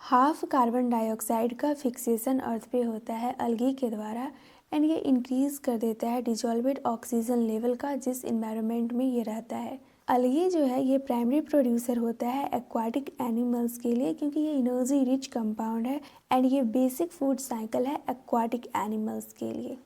Half carbon dioxide का fixation अर्थ पे होता है अलगी के द्वारा एंड ये इंक्रीज कर देता है डिजॉल्वेड ऑक्सीजन लेवल का जिस इन्वायरमेंट में ये रहता है। अलगी जो है ये प्राइमरी प्रोड्यूसर होता है एक्वाटिक एनिमल्स के लिए क्योंकि ये एनर्जी रिच कंपाउंड है एंड ये बेसिक फूड साइकिल है एक्वाटिक एनिमल्स के लिए।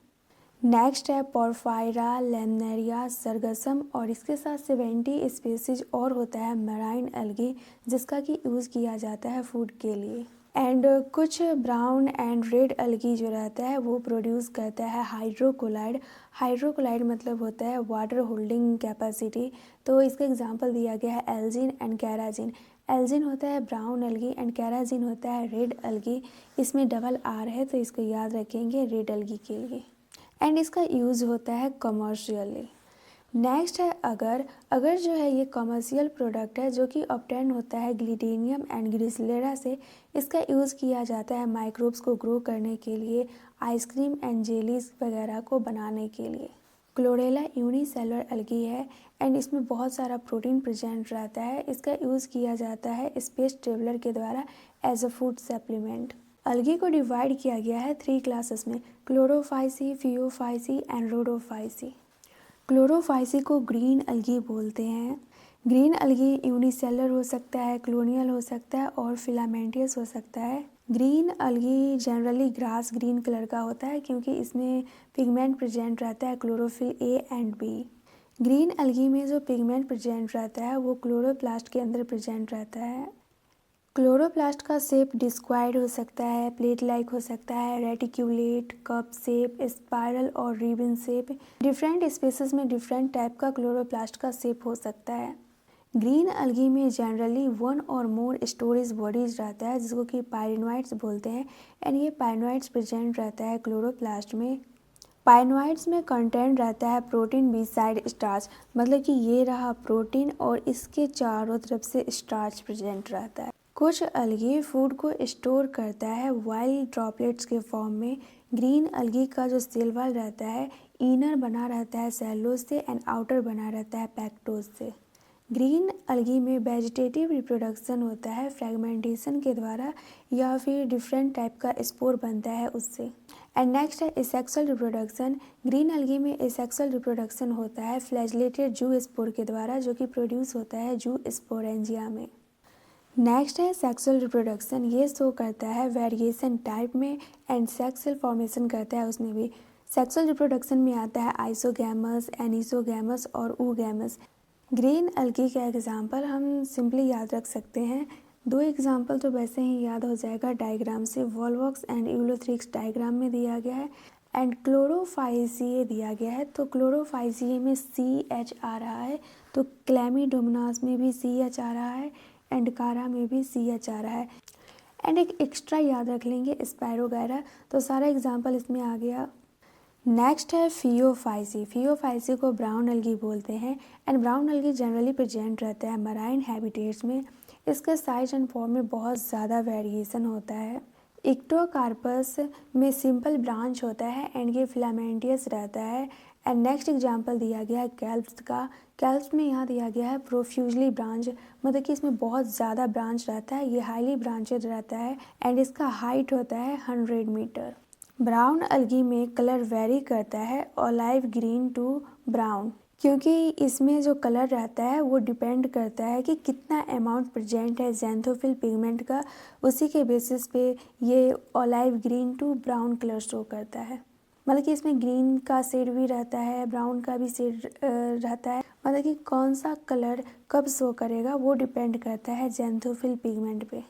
नेक्स्ट है पोरफायरा, लैमिनेरिया, सरगसम और इसके साथ 70 स्पीसीज और होता है मराइन अलगी जिसका कि यूज़ किया जाता है फूड के लिए। एंड कुछ ब्राउन एंड रेड अलगी जो रहता है वो प्रोड्यूस करता है हाइड्रोकोलाइड। हाइड्रोकोलाइड मतलब होता है वाटर होल्डिंग कैपेसिटी। तो इसका एग्जांपल दिया गया है एल्जिन एंड कैराजिन। एल्जिन होता है ब्राउन अलगी एंड कैराजिन होता है रेड अलगी। इसमें डबल आर है तो इसको याद रखेंगे रेड अलगी के लिए। एंड इसका यूज़ होता है कमर्शियली। नेक्स्ट है अगर जो है ये कमर्शियल प्रोडक्ट है जो कि ऑब्टेन होता है ग्लिडेनियम एंड ग्रिसलेरा से। इसका यूज़ किया जाता है माइक्रोब्स को ग्रो करने के लिए, आइसक्रीम एंड जेलीज वगैरह को बनाने के लिए। क्लोरेला यूनिसेलुलर अलगी है एंड इसमें बहुत सारा प्रोटीन प्रेजेंट रहता है। इसका यूज़ किया जाता है स्पेस ट्रेवलर के द्वारा एज अ फूड सप्लीमेंट। अलगी को डिवाइड किया गया है 3 क्लासेस में, Chlorophyceae, Phaeophyceae and Rhodophyceae. Chlorophyceae को ग्रीन अलगी बोलते हैं। ग्रीन अलगी यूनिसेलुलर हो सकता है, कॉलोनियल हो सकता है और फिलामेंटियस हो सकता है। Green algae generally grass green colour का होता है क्योंकि इसमें पिगमेंट प्रेजेंट रहता है chlorophyll A and B. Green algae में जो पिगमेंट प्रेजेंट रहता है वो क्लोरोप्लास्ट के अंदर प्रेजेंट रहता है। क्लोरोप्लास्ट का शेप डिस्क्वायड हो सकता है, प्लेट लाइक हो सकता है, रेटिक्यूलेट, कप शेप, स्पाइरल और रिबन शेप। डिफरेंट स्पीसीज में डिफरेंट टाइप का क्लोरोप्लास्ट का शेप हो सकता है। ग्रीन अलगी में जनरली 1 और मोर स्टोरेज बॉडीज रहता है जिसको कि पाइरिनोइड्स बोलते हैं एंड ये पाइरिनोइड्स प्रेजेंट रहता है क्लोरोप्लास्ट में। पाइरिनोइड्स में कंटेंट रहता है प्रोटीन बिसाइड स्टार्च, मतलब कि ये रहा प्रोटीन और इसके चारों तरफ से स्टार्च प्रेजेंट रहता है। कुछ अलगी फूड को स्टोर करता है वाइल्ड ड्रॉपलेट्स के फॉर्म में। ग्रीन अलगी का जो सेल वॉल रहता है इनर बना रहता है सेलुलोज से एंड आउटर बना रहता है पैक्टोज से। ग्रीन अलगी में वेजिटेटिव रिप्रोडक्शन होता है फ्रेगमेंटेशन के द्वारा या फिर डिफरेंट टाइप का स्पोर बनता है उससे। एंड नेक्स्ट है एसेक्सुअल रिप्रोडक्शन। ग्रीन अलगी में एसेक्सुअल रिप्रोडक्शन होता है फ्लैजेलेटेड जू स्पोर के द्वारा जो कि प्रोड्यूस होता है जू स्पोरेंजिया में। नेक्स्ट है सेक्सुअल रिप्रोडक्शन। ये शो करता है वेरिएशन टाइप में एंड सेक्सुअल फॉर्मेशन करता है उसमें भी। सेक्सुअल रिप्रोडक्शन में आता है आइसोगैमस, एनिसोगैमस और ऊगैमस। ग्रीन अलगी का एग्जाम्पल हम सिंपली याद रख सकते हैं। 2 एग्जाम्पल तो वैसे ही याद हो जाएगा डायग्राम से, वॉलवॉक्स एंड यूलोथ्रिक्स डायग्राम में दिया गया है एंड क्लोरोफाइसिए दिया गया है। तो क्लोरोफाइसिए में CH आ रहा है, तो क्लैमिडोमोनास में भी CH आ रहा है एंड कारा में भी CH आ रहा है। एंड एक एक्स्ट्रा याद रख लेंगे स्पायरोगैरा, तो सारा एग्जाम्पल इसमें आ गया। नेक्स्ट है फियोफाइसी। फियोफाइसी को ब्राउन अलगी बोलते हैं एंड ब्राउन अलगी जनरली प्रेजेंट रहता है मराइन हैबिटेट्स में। इसके साइज एंड फॉर्म में बहुत ज़्यादा वेरिएशन होता है। इक्टोकार्पस में सिंपल ब्रांच होता है एंड ये फिलामेंटियस रहता है। एंड नेक्स्ट एग्जांपल दिया गया है कैल्प्स का। कैल्प्स में यहाँ दिया गया है प्रोफ्यूजली ब्रांच, मतलब कि इसमें बहुत ज़्यादा ब्रांच रहता है, ये हाईली ब्रांचेड रहता है एंड इसका हाइट होता है 100 मीटर। ब्राउन अलगी में कलर वेरी करता है ऑलिव ग्रीन टू ब्राउन, क्योंकि इसमें जो कलर रहता है वो डिपेंड करता है कि कितना अमाउंट प्रेजेंट है ज़ैंथोफिल पिगमेंट का, उसी के बेसिस पे ये olive green to brown colour show करता है। मतलब कि इसमें ग्रीन का शेड भी रहता है, ब्राउन का भी शेड रहता है, मतलब कि कौन सा कलर कब शो करेगा वो डिपेंड करता है ज़ैंथोफिल पिगमेंट पे।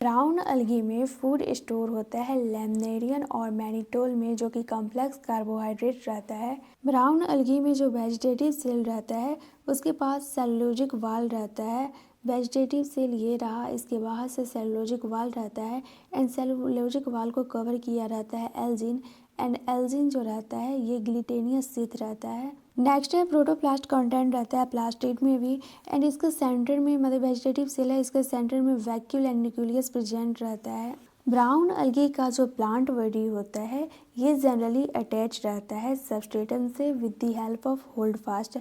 ब्राउन अलगी में फूड स्टोर होता है लैमिनेरियन और मैनिटोल में जो कि कॉम्प्लेक्स कार्बोहाइड्रेट रहता है। ब्राउन अलगी में जो वेजिटेटिव सेल रहता है उसके पास सेलुलोजिक वाल रहता है। वेजिटेटिव सेल ये रहा, इसके बाहर से सेलुलोजिक वाल रहता है एंड सेलुलोजिक वाल को कवर किया रहता है एल्जिन एंड एल्जिन जो रहता है ये ग्लिटेनियस शीथ रहता है। नेक्स्ट है प्रोटोप्लास्ट कंटेंट रहता है प्लास्टिड में भी एंड इसके सेंटर में, मतलब वेजिटेटिव सेल है, इसके सेंटर में वैक्यूल एंड न्यूक्लियस प्रेजेंट रहता है। ब्राउन अलगी का जो प्लांट बॉडी होता है ये जनरली अटैच रहता है सबस्ट्रेटम से with the help of holdfast.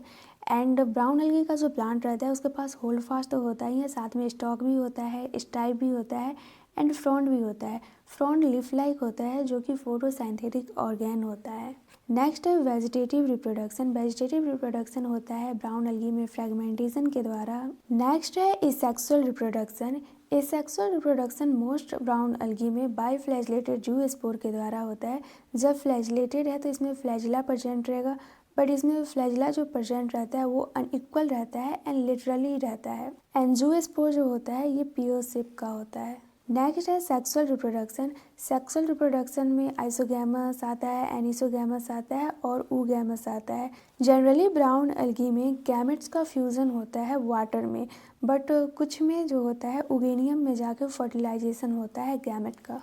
And brown algae का जो प्लांट रहता है उसके पास होल्ड फास्ट तो होता ही है, साथ में स्टॉक भी होता है, स्टाइप भी होता है एंड फ्रॉन्ड भी होता है। फ्रॉन्ड लीफ लाइक होता है जो कि फोटोसिंथेटिक ऑर्गेन होता है। नेक्स्ट है वेजिटेटिव रिप्रोडक्शन। वेजिटेटिव रिप्रोडक्शन होता है ब्राउन अलगी में फ्रेगमेंटेशन के द्वारा। नेक्स्ट है asexual reproduction. Asexual reproduction most brown algae में बाइफ्लैजिलेटेड जूस्पोर के द्वारा होता है। जब फ्लैजिलेटेड है तो इसमें फ्लैजिला प्रेजेंट रहेगा, बट इसमें फ्लैजिला जो प्रेजेंट रहता है वो अनइक्वल रहता है एंड लिटरली रहता है। एंड जूस्पोर जो होता है ये पियो शेप का होता है। नेक्स्ट है सेक्सुअल रिप्रोडक्शन। सेक्सुअल रिप्रोडक्शन में आइसोगैमस आता है, एनिसोगैमस आता है और ऊगैमस आता है। जनरली ब्राउन अलगी में गैमेट्स का फ्यूजन होता है वाटर में, बट कुछ में जो होता है उगेनियम में जाकर फर्टिलाइजेशन होता है गैमेट का।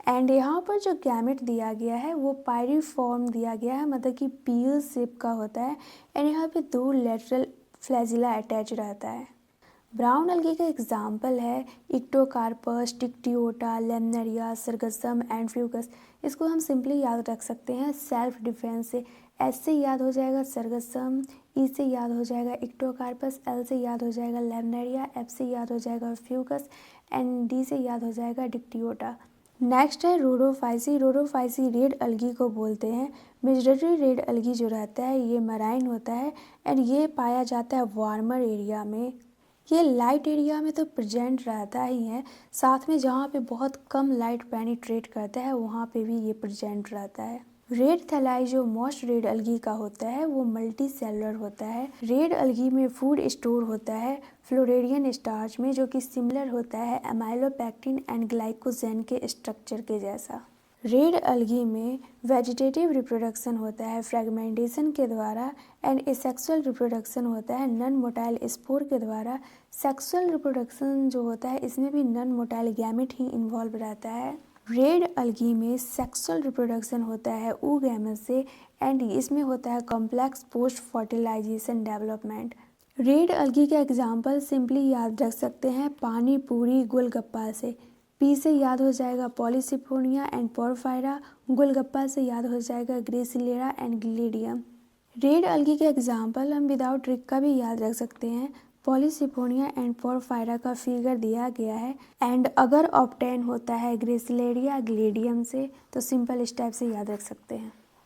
एंड यहाँ पर जो गैमेट दिया गया है वो पायरिफॉर्म दिया गया है, मतलब कि पील शेप का होता है। एंड यहाँ पे 2 लेटरल फ्लैजिला अटैच रहता है। ब्राउन अलगी का एग्जाम्पल है इक्टोकार्पस, टिक्टियोटा, लेमनेरिया, सरगसम एंड फ्यूकस। इसको हम सिंपली याद रख सकते हैं सेल्फ डिफेंस से। एस से याद हो जाएगा सरगसम, ई से याद हो जाएगा इक्टोकार्पस, एल से याद हो जाएगा लेमनेरिया, एफ से याद हो जाएगा फ्यूकस एंड डी से याद हो जाएगा डिक्टियोटा। नेक्स्ट है रोडोफाइसी। रोडोफाइसी रेड अलगी को बोलते हैं। मेजॉरिटी रेड अलगी जो रहता है ये मराइन होता है एंड ये पाया जाता है वार्मर एरिया में। ये लाइट एरिया में तो प्रेजेंट रहता ही है, साथ में जहाँ पे बहुत कम लाइट पेनिट्रेट करता है वहाँ पे भी ये प्रेजेंट रहता है। रेड थैलाई जो मोस्ट रेड अलगी का होता है वो मल्टी सेलुलर होता है। रेड अलगी में फूड स्टोर होता है फ्लोरेरियन स्टार्च में, जो कि सिमिलर होता है एमाइलोपेक्टिन एंड ग्लाइकोजेन के स्ट्रक्चर के जैसा। रेड अलगी में वेजिटेटिव रिप्रोडक्शन होता है फ्रेगमेंटेशन के द्वारा एंड एसेक्सुअल रिप्रोडक्शन होता है नॉन मोटाइल स्पोर के द्वारा। सेक्सुअल रिप्रोडक्शन जो होता है इसमें भी नॉन मोटाइल गैमेट ही इन्वॉल्व रहता है। रेड अलगी में सेक्सुअल रिप्रोडक्शन होता है oogamous से एंड इसमें होता है complex post fertilization development. Red algae का एग्जाम्पल सिंपली याद रख सकते हैं पानी पूरी गोलगप्पा से। पी से याद हो जाएगा पॉलीसिफोनिया एंड पोरफायरा, गोलगप्पा से याद हो जाएगा ग्रेसिलेरा एंड ग्लेडियम। रेड अलगी के एग्जाम्पल हम विदाउट ट्रिक का भी याद रख सकते हैं। पॉलीसिफोनिया एंड पोरफायरा का फिगर दिया गया है एंड अगर ऑब्टेन होता है ग्रेसिलेरिया ग्लेडियम से तो सिंपल स्टेप से याद रख सकते हैं।